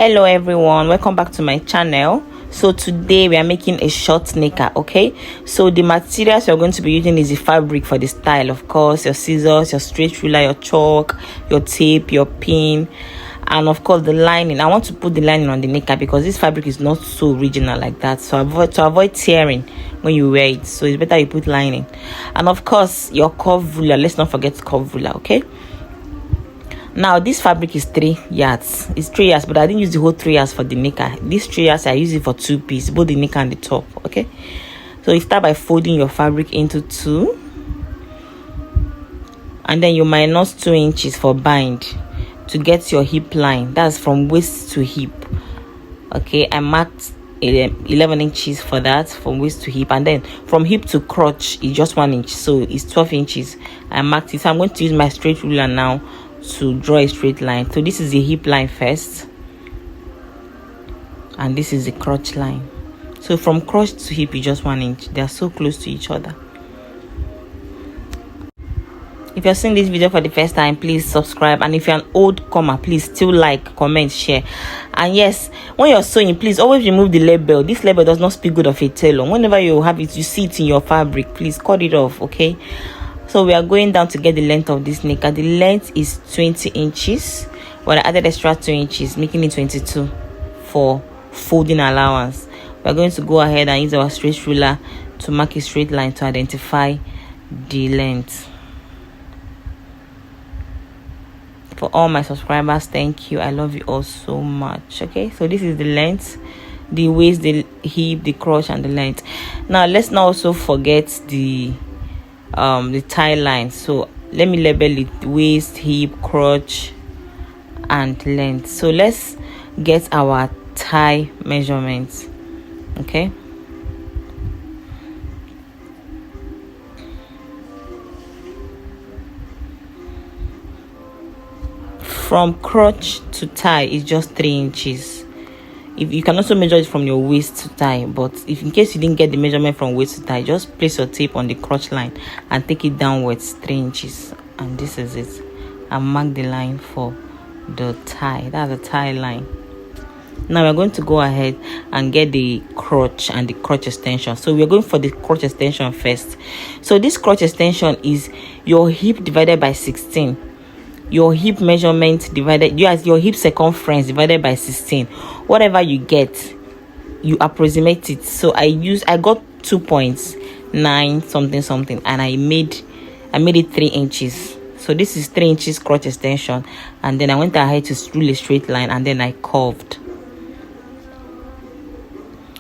Hello everyone, welcome back to my channel. So today we are making a short knicker. Okay, so the materials you're going to be using is the fabric for the style, of course, your scissors, your straight ruler, your chalk, your tape, your pin, and of course the lining. I want to put the lining on the knicker because this fabric is not so original like that, so to avoid tearing when you wear it, so it's better you put lining. And of course your curve ruler, let's not forget curve ruler. Okay, now this fabric is 3 yards. It's 3 yards, but I didn't use the whole 3 yards for the knicker. These 3 yards I use it for 2 pieces, both the knicker and the top. Okay, so you start by folding your fabric into 2, and then you minus 2 inches for bind to get your hip line. That's from waist to hip. Okay, I marked 11 inches for that, from waist to hip, and then from hip to crotch is just 1 inch, so it's 12 inches. I marked it. So I'm going to use my straight ruler now to draw a straight line. So this is the hip line first, and this is the crotch line. So from crotch to hip is just 1 inch. They are so close to each other. If you're seeing this video for the first time, please subscribe, and if you're an old comer, please still like, comment, share. And yes, when you're sewing, please always remove the label. This label does not speak good of a tailor. Whenever you have it, you see it in your fabric, please cut it off. Okay, so we are going down to get the length of this knicker. The length is 20 inches, but I added extra 2 inches, making it 22 for folding allowance. We are going to go ahead and use our straight ruler to mark a straight line to identify the length. For all my subscribers, thank you. I love you all so much. Okay, so this is the length, the waist, the hip, the crotch, and the length. Now let's not also forget the tie line. So let me label it: waist, hip, crotch, and length. So let's get our tie measurements. Okay, from crotch to tie is just 3 inches. If you can also measure it from your waist to tie, but if in case you didn't get the measurement from waist to tie, just place your tape on the crotch line and take it downwards 3 inches, and this is it. And mark the line for the tie. That's a tie line. Now we're going to go ahead and get the crotch and the crotch extension. So we're going for the crotch extension first. So this crotch extension is your hip divided by 16. Your hip measurement divided, your hip circumference divided by 16. Whatever you get, you approximate it. So I got 2.9 something, and I made it 3 inches. So this is 3 inches crotch extension, and then I went ahead to rule a straight line, and then I curved.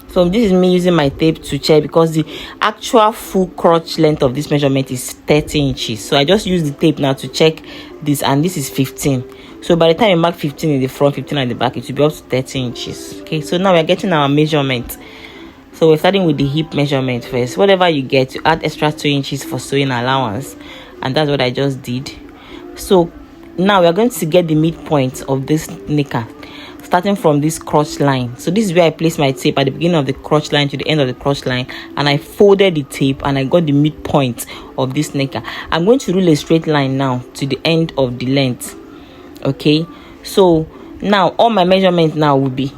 So this is me using my tape to check, because the actual full crotch length of this measurement is 30 inches. So I just use the tape now to check this, and this is 15. So by the time you mark 15 in the front, 15 at the back, it will be up to 30 inches. Okay, so now we're getting our measurement. So we're starting with the hip measurement first. Whatever you get, you add extra 2 inches for sewing allowance, and that's what I just did. So now we're going to get the midpoint of this knicker, starting from this crotch line. So this is where I place my tape, at the beginning of the crotch line to the end of the crotch line, and I folded the tape and I got the midpoint of this knicker. I'm going to rule a straight line now to the end of the length. Okay, so now all my measurements now will be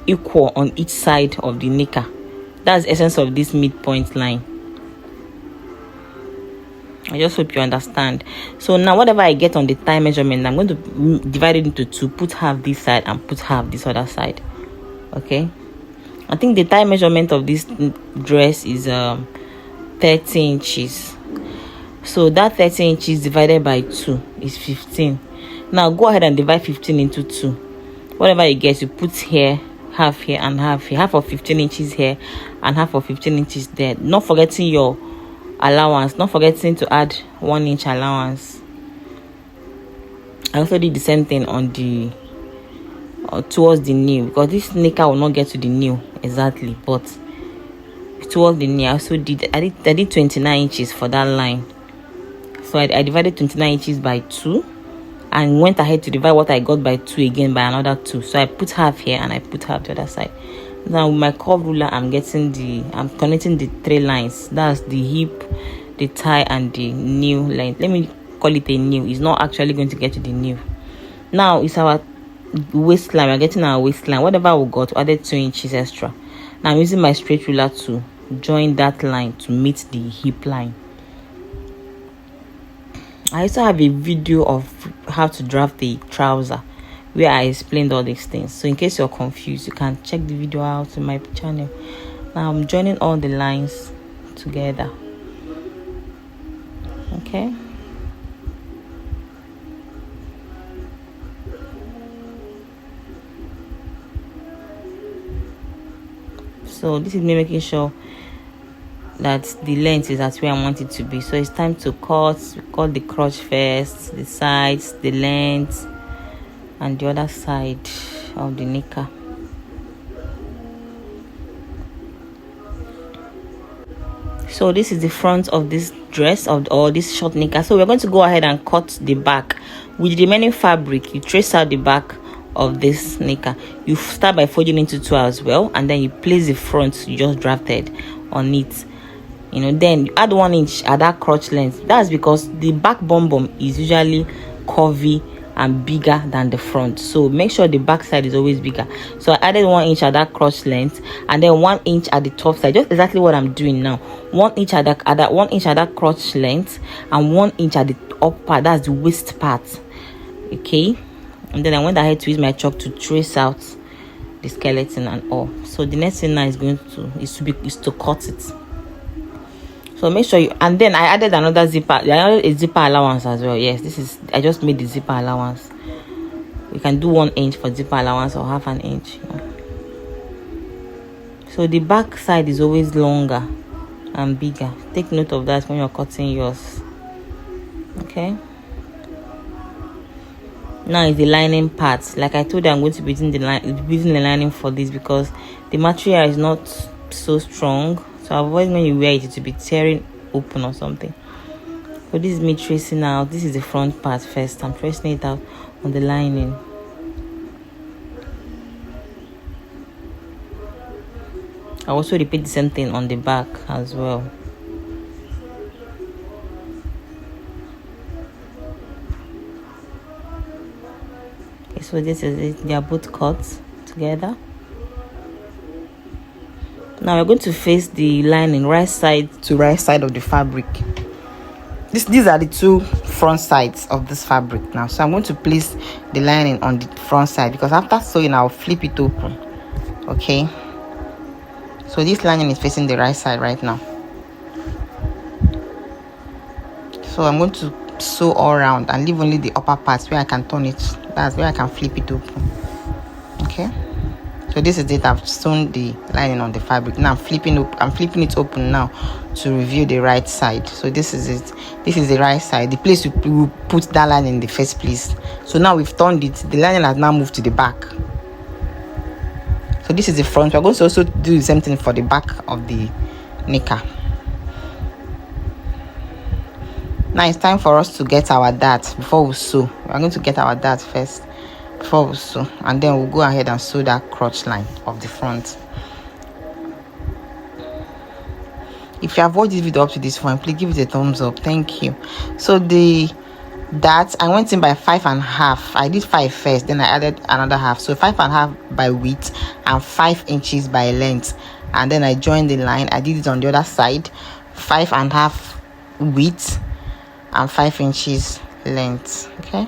equal on each side of the knicker. That's the essence of this midpoint line. I just hope you understand. So now whatever I get on the tie measurement, I'm going to divide it into 2, put half this side and put half this other side. Okay, I think the tie measurement of this dress is 30 inches. So that 30 inches divided by 2 is 15. Now go ahead and divide 15 into 2. Whatever you get, you put here and half here, half of 15 inches here and half of 15 inches there, not forgetting your allowance, not forgetting to add 1 inch allowance. I also did the same thing on the towards the knee, because this knicker will not get to the knee exactly, but towards the knee I also did 29 inches for that line. So I divided 29 inches by 2 and went ahead to divide what I got by 2 again by another 2. So I put half here and I put half the other side. Now with my curve ruler, I'm connecting the 3 lines. That's the hip, the tie, and the knee length. Let me call it a knee. It's not actually going to get to the knee. Now it's our waistline, we're getting our waistline, whatever we got, added 2 inches extra. Now I'm using my straight ruler to join that line to meet the hip line. I also have a video of how to draft the trouser where I explained all these things, so in case you're confused, you can check the video out in my channel. Now I'm joining all the lines together. Okay, so this is me making sure that the length is at where I want it to be. So it's time to cut the crotch first, the sides, the length, and the other side of the knicker. So this is the front of this dress or this short knicker. So we're going to go ahead and cut the back with the remaining fabric. You trace out the back of this knicker. You start by folding into 2 as well, and then you place the front you just drafted on it. Then you add 1 inch at that crotch length. That's because the back bum is usually curvy and bigger than the front, so make sure the back side is always bigger. So I added 1 inch at that crotch length, and then 1 inch at the top side, just exactly what I'm doing now. 1 inch at that 1 inch at that crotch length, and 1 inch at the up part, that's the waist part. Okay, and then I went ahead to use my chalk to trace out the skeleton and all. So the next thing now is to cut it. So make sure and then I added another zipper. I added a zipper allowance as well. Yes, I just made the zipper allowance. You can do 1 inch for zipper allowance or half an inch. So the back side is always longer and bigger. Take note of that when you're cutting yours. Okay. Now is the lining part. Like I told you, I'm going to be using the lining for this because the material is not so strong. So avoid when you wear it to be tearing open or something. So this is me tracing out. This is the front part first. I'm tracing it out on the lining. I also repeat the same thing on the back as well. Okay, so this is it. They are both cut together. Now we're going to face the lining right side to right side of the fabric. These are the 2 front sides of this fabric now. So I'm going to place the lining on the front side because after sewing I'll flip it open. Okay, so this lining is facing the right side right now. So I'm going to sew all around and leave only the upper parts where I can turn it. That's where I can flip it open. Okay, so this is it. I've sewn the lining on the fabric. Now I'm flipping it open now to reveal the right side. So this is it. This is the right side, the place we will put that lining in the first place. So now we've turned it. The lining has now moved to the back. So this is the front. We're going to also do the same thing for the back of the knicker. Now it's time for us to get our dart before we sew. We're going to get our dart first before we sew, and then we'll go ahead and sew that crotch line of the front. If you have watched this video up to this point, please give it a thumbs up. Thank you. So the dart, I went in by 5.5. I did 5 first, then I added another half. So 5.5 by width and 5 inches by length, and then I joined the line. I did it on the other side, 5.5 width and 5 inches length. Okay.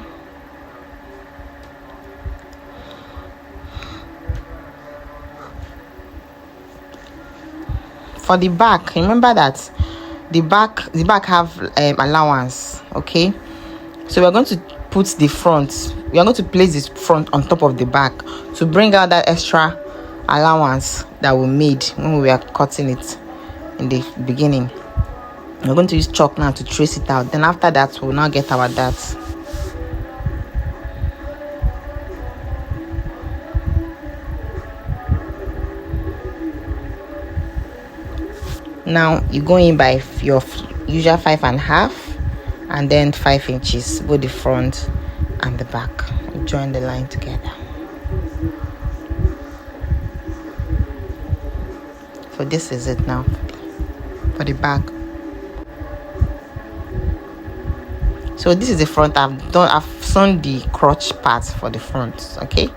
For the back, remember that the back have allowance. Okay, so we're going to put the front, we are going to place this front on top of the back to bring out that extra allowance that we made when we were cutting it in the beginning. We're going to use chalk now to trace it out. Then after that, we'll now get our darts. Now you go in by your usual 5.5 and then 5 inches, both the front and the back. Join the line together. So this is it now for the back. So this is the front. I've sewn the crotch part for the front. Okay,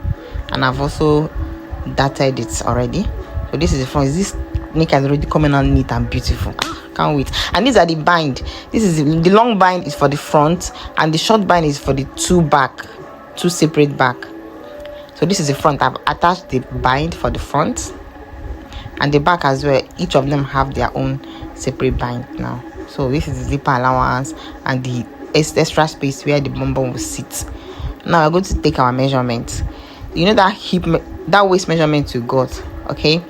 and I've also darted it already. So this is the front. This neck is already coming out neat and beautiful. Can't wait. And these are the bind. This is the long bind is for the front, and the short bind is for the two separate back. So this is the front. I've attached the bind for the front and the back as well. Each of them have their own separate bind now. So this is the zipper allowance and the extra space where the bum will sit. Now we're going to take our measurement. You know that waist measurement you got, okay?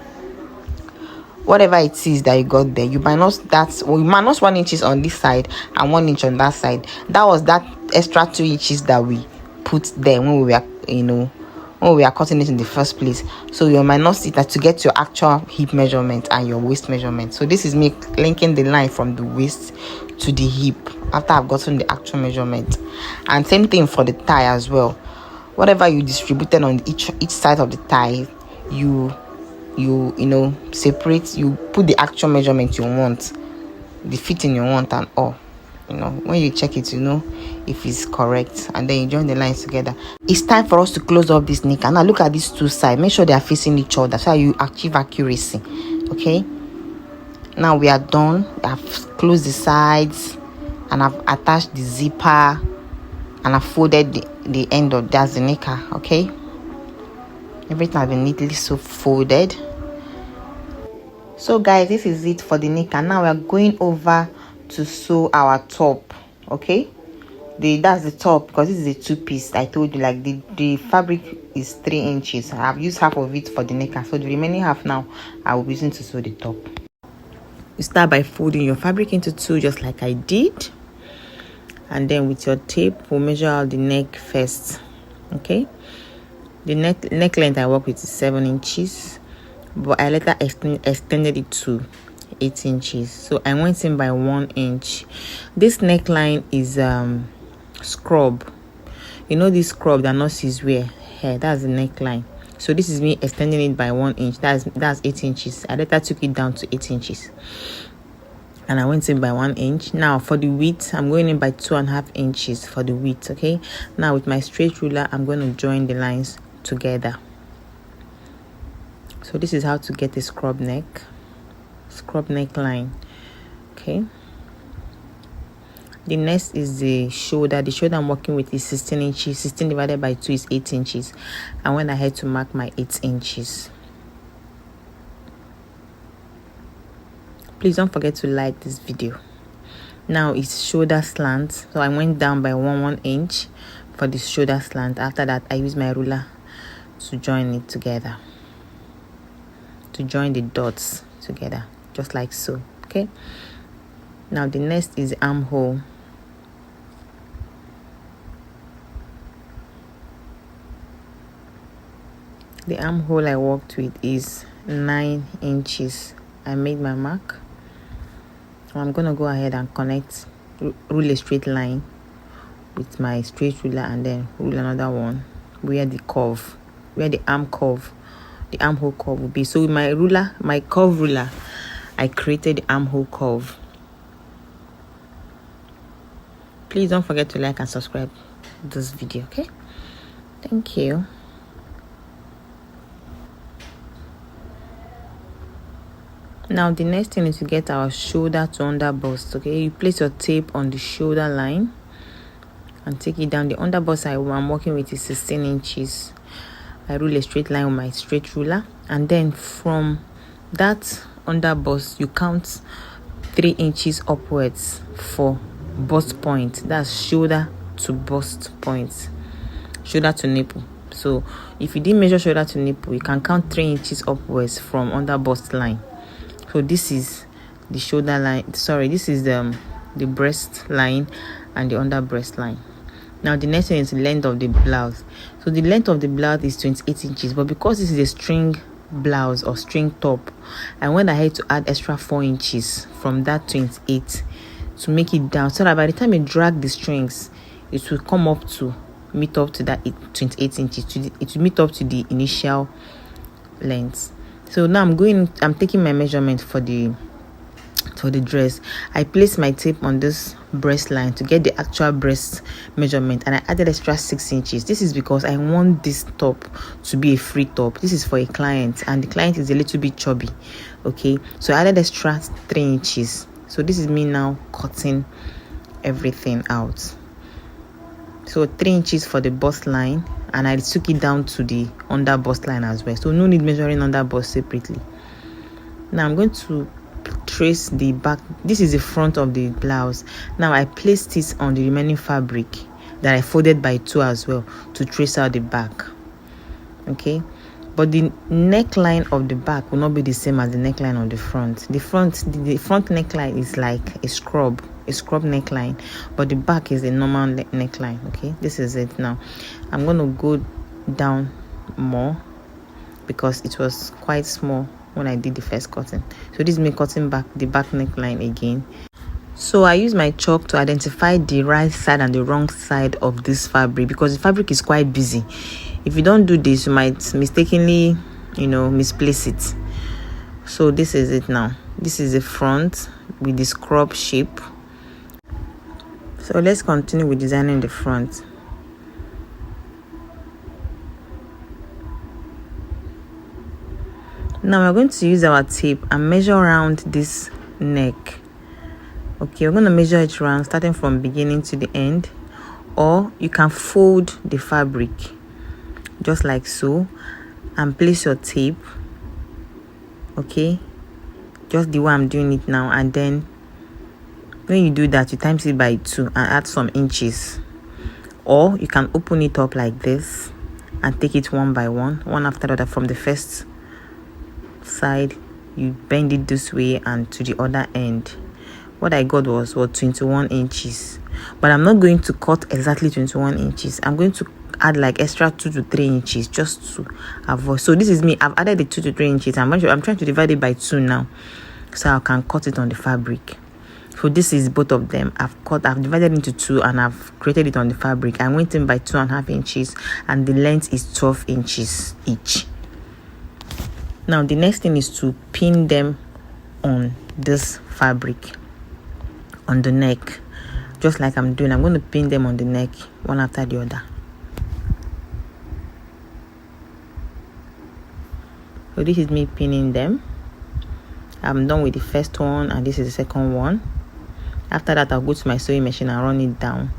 Whatever it is that you got there, you minus 1 inch on this side and 1 inch on that side. That was that extra 2 inches that we put there when we were cutting it in the first place. So you minus it to get your actual hip measurement and your waist measurement. So this is me linking the line from the waist to the hip after I've gotten the actual measurement. And same thing for the thigh as well. Whatever you distributed on each side of the thigh, you separate, you put the actual measurement you want, the fitting you want, and all. When you check it, if it's correct, and then you join the lines together. It's time for us to close up this neck. And now look at these two sides, make sure they are facing each other so you achieve accuracy. Okay, now we are done. I've closed the sides and I've attached the zipper and I've folded the end of that's the knicker. Okay, everything has been neatly so folded. So guys, this is it for the neck, and now we are going over to sew our top. Okay, that's the top, because this is a 2-piece. I told you, like the fabric is 3 inches. I've used half of it for the neck, so the remaining half now I will be using to sew the top. You start by folding your fabric into 2, just like I did, and then with your tape we'll measure out the neck first. Okay, the neck length I work with is 7 inches, but I later extended it to 8 inches. So I went in by 1 inch. This neckline is scrub. This scrub that nurses wear here, that's the neckline. So this is me extending it by 1 inch. That's 8 inches. I later took it down to 8 inches, and I went in by 1 inch. Now for the width, I'm going in by 2.5 inches for the width. Okay, now with my straight ruler I'm going to join the lines together. So this is how to get a scrub neckline. Okay, the next is the shoulder. The shoulder I'm working with is 16 inches. 16 divided by 2 is 8 inches. I went ahead to mark my 8 inches. Please don't forget to like this video. Now it's shoulder slant, so I went down by 1 inch for the shoulder slant. After that I use my ruler to join it together, to join the dots together, just like so. Okay, now the next is the armhole. The armhole I worked with is 9 inches. I made my mark. I'm gonna go ahead and connect, rule a straight line with my straight ruler, and then rule another one where the armhole curve will be. So with my ruler, my curve ruler, I created the armhole curve. Please don't forget to like and subscribe this video. Okay, thank you. Now the next thing is to get our shoulder to under bust. Okay, you place your tape on the shoulder line and take it down. The under bust I'm working with is 16 inches. I rule a straight line with my straight ruler, and then from that under bust you count 3 inches upwards for bust point. That's shoulder to bust point, shoulder to nipple. So if you didn't measure shoulder to nipple, you can count 3 inches upwards from under bust line. So this is the shoulder line, sorry, this is the breast line and the under breast line. Now the next thing is the length of the blouse. So the length of the blouse is 28 inches, but because this is a string blouse or string top, I went ahead to add extra 4 inches from that 28 to make it down, so that by the time you drag the strings, it will come up to meet up to that 28 inches. It will meet up to the initial length. So now I'm taking my measurement for the for the dress. I placed my tape on this breast line to get the actual breast measurement, and I added extra 6 inches. This is because I want this top to be a free top. This is for a client, and the client is a little bit chubby. Okay, so I added extra 3 inches. So this is me now cutting everything out. So 3 inches for the bust line, and I took it down to the under bust line as well. So no need measuring under bust separately. Now I'm going to trace the back. This is the front of the blouse. Now I placed it on the remaining fabric that I folded by 2 as well to trace out the back. Okay, but the neckline of the back will not be the same as the neckline of the front. The front neckline is like a scrub neckline, but the back is a normal neckline. Okay, this is it. Now I'm going to go down more because it was quite small when I did the first cutting. So this is me cutting back the back neckline again. So I use my chalk to identify the right side and the wrong side of this fabric, because the fabric is quite busy. If you don't do this, you might mistakenly misplace it. So this is it. Now this is the front with the scrub shape. So let's continue with designing the front. Now we're going to use our tape and measure around this neck. Okay, we're going to measure it around starting from beginning to the end, or you can fold the fabric just like so and place your tape. Okay, just the way I'm doing it now, and then when you do that, you times it by 2 and add some inches. Or you can open it up like this and take it one by one after the other. From the first side, you bend it this way and to the other end. What I got was 21 inches, but I'm not going to cut exactly 21 inches. I'm going to add like extra 2 to 3 inches just to avoid. So this is me. I've added the 2 to 3 inches. I'm trying to divide it by 2 now, so I can cut it on the fabric. So this is both of them. I've divided into 2 and I've created it on the fabric. I went in by 2.5 inches, and the length is 12 inches each. Now the next thing is to pin them on this fabric on the neck, just like I'm doing. I'm going to pin them on the neck one after the other. So this is me pinning them. I'm done with the first one, and this is the second one. After that, I'll go to my sewing machine and run it down.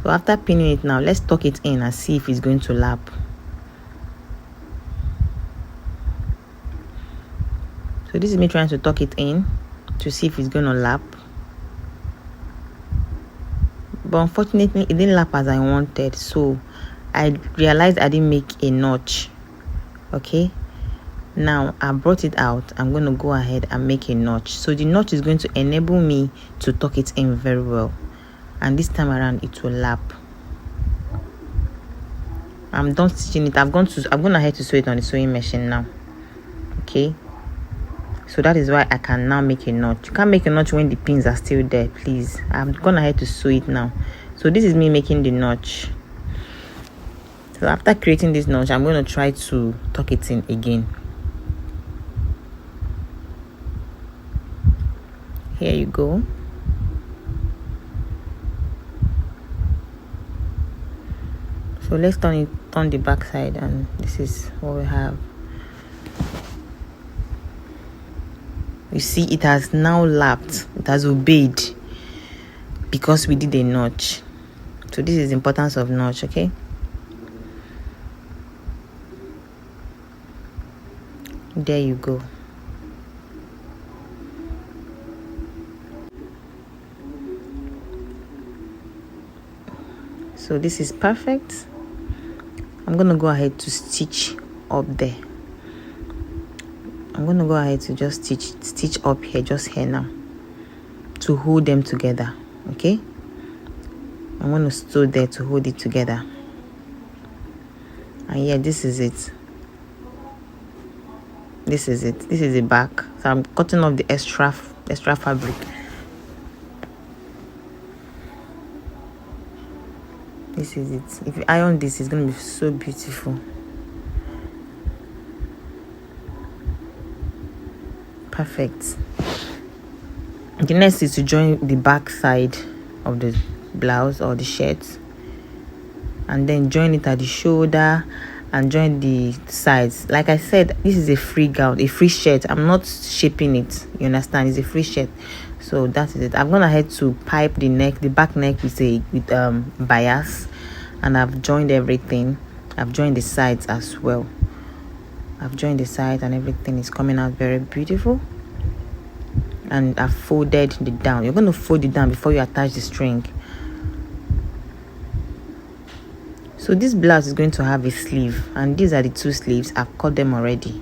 So after pinning it, now let's tuck it in and see if it's going to lap. So this is me trying to tuck it in to see if it's going to lap. But unfortunately, it didn't lap as I wanted. So I realized I didn't make a notch. Okay. Now I brought it out. I'm going to go ahead and make a notch. So the notch is going to enable me to tuck it in very well. And this time around, it will lap. I'm done stitching it. I'm going ahead to sew it on the sewing machine now. Okay. So that is why I can now make a notch. You can't make a notch when the pins are still there, please. I'm going ahead to sew it now. So this is me making the notch. So after creating this notch, I'm going to try to tuck it in again. Here you go. So let's turn the back side, and this is what we have. You see, it has now lapped. It has obeyed because we did a notch. So this is the importance of notch, okay? There you go. So this is perfect. I'm going to go ahead to stitch up there. I'm going to go ahead to just stitch up here, just here now, to hold them together. Okay, I'm going to sew there to hold it together. And yeah, this is it. This is the back. So I'm cutting off the extra fabric. This is it. If you iron this, it's going to be so beautiful. Perfect. The next is to join the back side of the blouse or the shirt, and then join it at the shoulder and join the sides. Like I said, this is a free gown, a free shirt. I'm not shaping it, you understand? It's a free shirt, so that is it. I'm gonna head to pipe the neck, the back neck with bias, and I've joined everything. I've joined the sides as well. I've joined the sides and everything is coming out very beautiful. And I've folded the down. You're going to fold it down before you attach the string. So this blouse is going to have a sleeve, and these are the 2 sleeves. I've cut them already.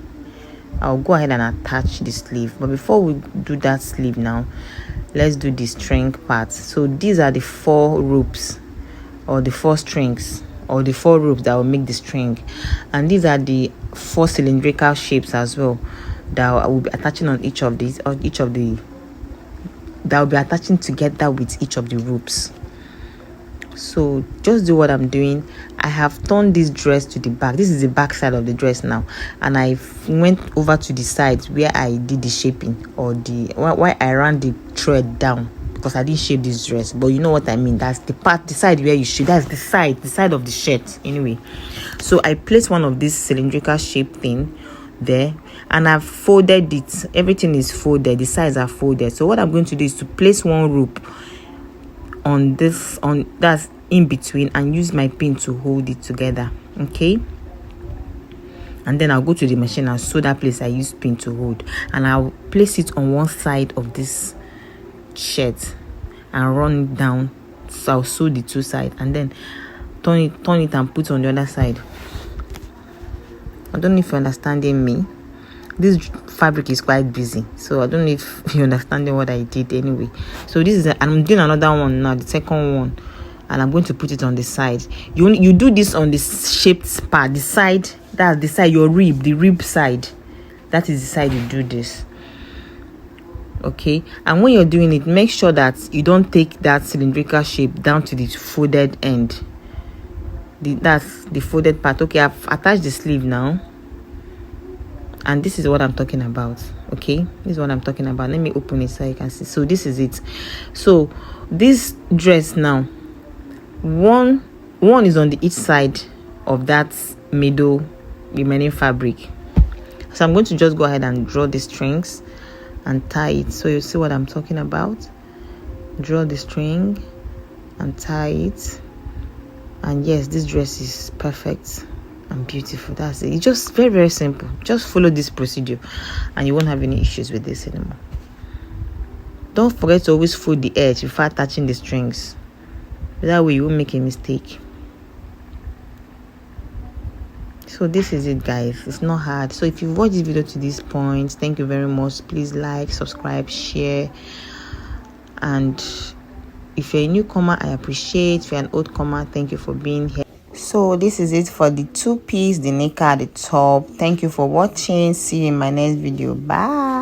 I'll go ahead and attach the sleeve, but before we do that sleeve now, let's do the string part. So these are the 4 ropes, or the 4 strings, or the 4 ropes that will make the string, and these are the 4 cylindrical shapes as well that I will be attaching on each of these, or that will be attaching together with each of the ropes. So just do what I'm doing. I have turned this dress to the back. This is the back side of the dress now, and I went over to the side where I did the shaping, or why I ran the thread down, because I didn't shape this dress, but you know what I mean. That's the side where you shape. That's the side of the shirt anyway. So I placed one of these cylindrical shape thing there, and I've folded it. Everything is folded, the sides are folded. So what I'm going to do is to place one rope on that's in between, and use my pin to hold it together. Okay, and then I'll go to the machine and sew that place I used pin to hold, and I'll place it on one side of this shirt and run it down. So I'll sew the 2 sides and then turn it and put on the other side. I don't know if you're understanding me. This fabric is quite busy, so I don't know if you're understanding what I did anyway. So this is I'm doing another one now, the second one, and I'm going to put it on the side. You do this on the shaped part, the side, that's the side, your rib, the rib side, that is the side you do this. Okay, and when you're doing it, make sure that you don't take that cylindrical shape down to the folded end. That's the folded part. Okay, I've attached the sleeve now, and this is what I'm talking about. Okay, this is what I'm talking about. Let me open it so you can see. So this is it. So this dress now, one is on the each side of that middle remaining fabric. So I'm going to just go ahead and draw the strings and tie it, so you see what I'm talking about. Draw the string and tie it, and yes, this dress is perfect and beautiful. That's it. It's just very, very simple. Just follow this procedure and you won't have any issues with this anymore. Don't forget to always fold the edge before attaching the strings. That way you won't make a mistake. So this is it, guys. It's not hard. So if you watched this video to this point, thank you very much. Please like, subscribe, share, and if you're a newcomer, I appreciate. If you're an old comer, thank you for being here. So this is it for the 2-piece, the knicker at the top. Thank you for watching. See you in my next video. Bye.